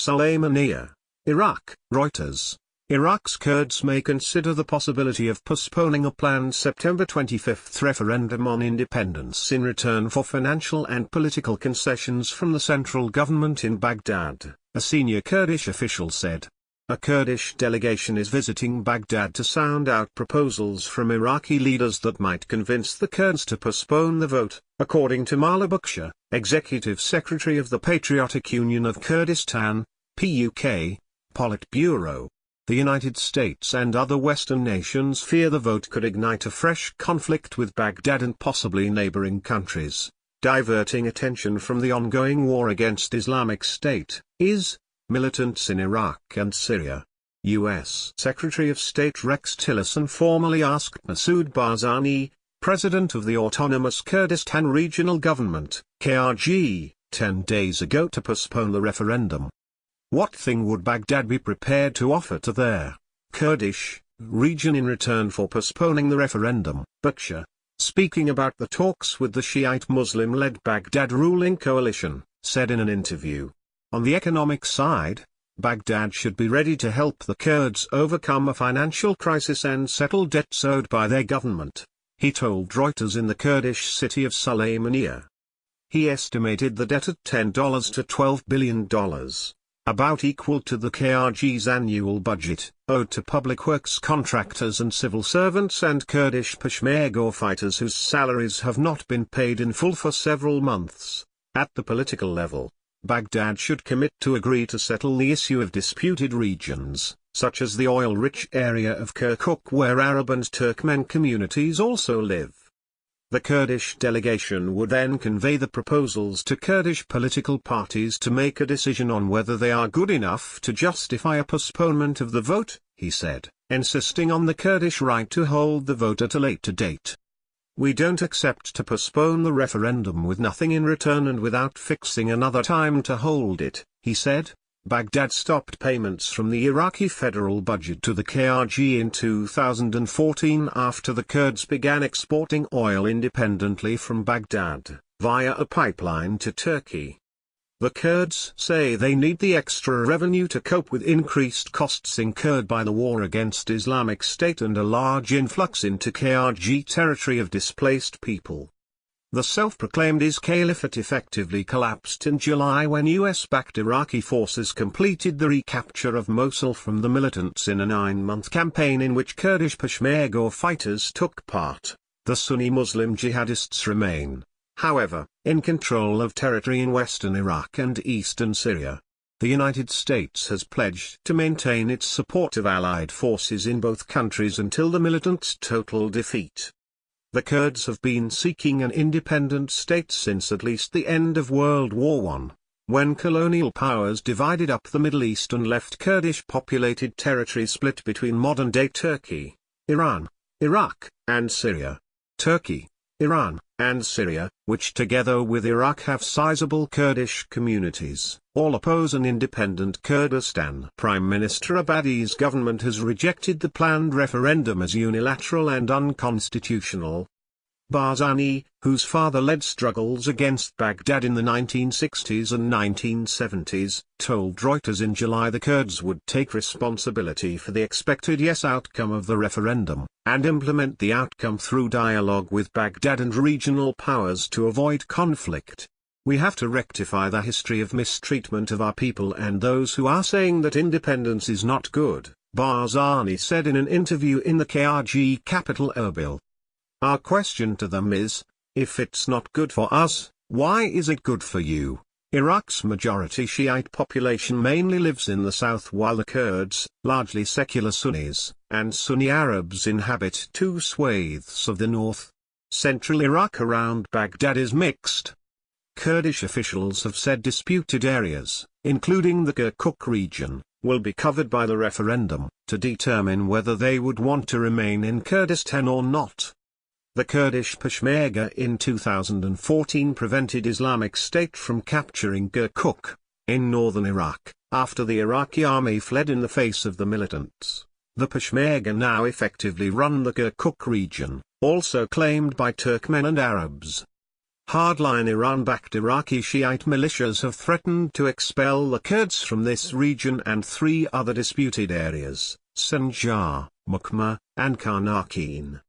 Sulaymaniyah, Iraq. Reuters. Iraq's Kurds may consider the possibility of postponing a planned September 25 referendum on independence in return for financial and political concessions from the central government in Baghdad, a senior Kurdish official said. A Kurdish delegation is visiting Baghdad to sound out proposals from Iraqi leaders that might convince the Kurds to postpone the vote, according to Mala Buksha, executive secretary of the Patriotic Union of Kurdistan, PUK, Politburo. The United States and other Western nations fear the vote could ignite a fresh conflict with Baghdad and possibly neighboring countries, diverting attention from the ongoing war against Islamic State, militants in Iraq and Syria. U.S. Secretary of State Rex Tillerson formally asked Masoud Barzani, president of the Autonomous Kurdistan Regional Government, KRG, 10 days ago to postpone the referendum. What thing would Baghdad be prepared to offer to their Kurdish region in return for postponing the referendum? Buksha, speaking about the talks with the Shiite Muslim-led Baghdad ruling coalition, said in an interview. On the economic side, Baghdad should be ready to help the Kurds overcome a financial crisis and settle debts owed by their government, he told Reuters in the Kurdish city of Sulaymaniyah. He estimated the debt at $10 to $12 billion. About equal to the KRG's annual budget, owed to public works contractors and civil servants and Kurdish Peshmerga fighters whose salaries have not been paid in full for several months. At the political level, Baghdad should commit to agree to settle the issue of disputed regions, such as the oil-rich area of Kirkuk where Arab and Turkmen communities also live. The Kurdish delegation would then convey the proposals to Kurdish political parties to make a decision on whether they are good enough to justify a postponement of the vote, he said, insisting on the Kurdish right to hold the vote at a later date. We don't accept to postpone the referendum with nothing in return and without fixing another time to hold it, he said. Baghdad stopped payments from the Iraqi federal budget to the KRG in 2014 after the Kurds began exporting oil independently from Baghdad, via a pipeline to Turkey. The Kurds say they need the extra revenue to cope with increased costs incurred by the war against Islamic State and a large influx into KRG territory of displaced people. The self-proclaimed IS Caliphate effectively collapsed in July when US-backed Iraqi forces completed the recapture of Mosul from the militants in a 9-month campaign in which Kurdish Peshmerga fighters took part. The Sunni Muslim jihadists remain, however, in control of territory in western Iraq and eastern Syria. The United States has pledged to maintain its support of allied forces in both countries until the militants' total defeat. The Kurds have been seeking an independent state since at least the end of World War I, when colonial powers divided up the Middle East and left Kurdish-populated territory split between modern-day Turkey, Iran, Iraq, and Syria. Turkey, Iran, and Syria, which together with Iraq have sizable Kurdish communities, all oppose an independent Kurdistan. Prime Minister Abadi's government has rejected the planned referendum as unilateral and unconstitutional. Barzani, whose father led struggles against Baghdad in the 1960s and 1970s, told Reuters in July the Kurds would take responsibility for the expected yes outcome of the referendum, and implement the outcome through dialogue with Baghdad and regional powers to avoid conflict. We have to rectify the history of mistreatment of our people and those who are saying that independence is not good, Barzani said in an interview in the KRG capital Erbil. Our question to them is, if it's not good for us, why is it good for you? Iraq's majority Shiite population mainly lives in the south while the Kurds, largely secular Sunnis, and Sunni Arabs inhabit two swathes of the north. Central Iraq around Baghdad is mixed. Kurdish officials have said disputed areas, including the Kirkuk region, will be covered by the referendum, to determine whether they would want to remain in Kurdistan or not. The Kurdish Peshmerga in 2014 prevented Islamic State from capturing Kirkuk, in northern Iraq, after the Iraqi army fled in the face of the militants. The Peshmerga now effectively run the Kirkuk region, also claimed by Turkmen and Arabs. Hardline Iran-backed Iraqi Shiite militias have threatened to expel the Kurds from this region and 3 other disputed areas, Sinjar, Mukhma, and Karnakin.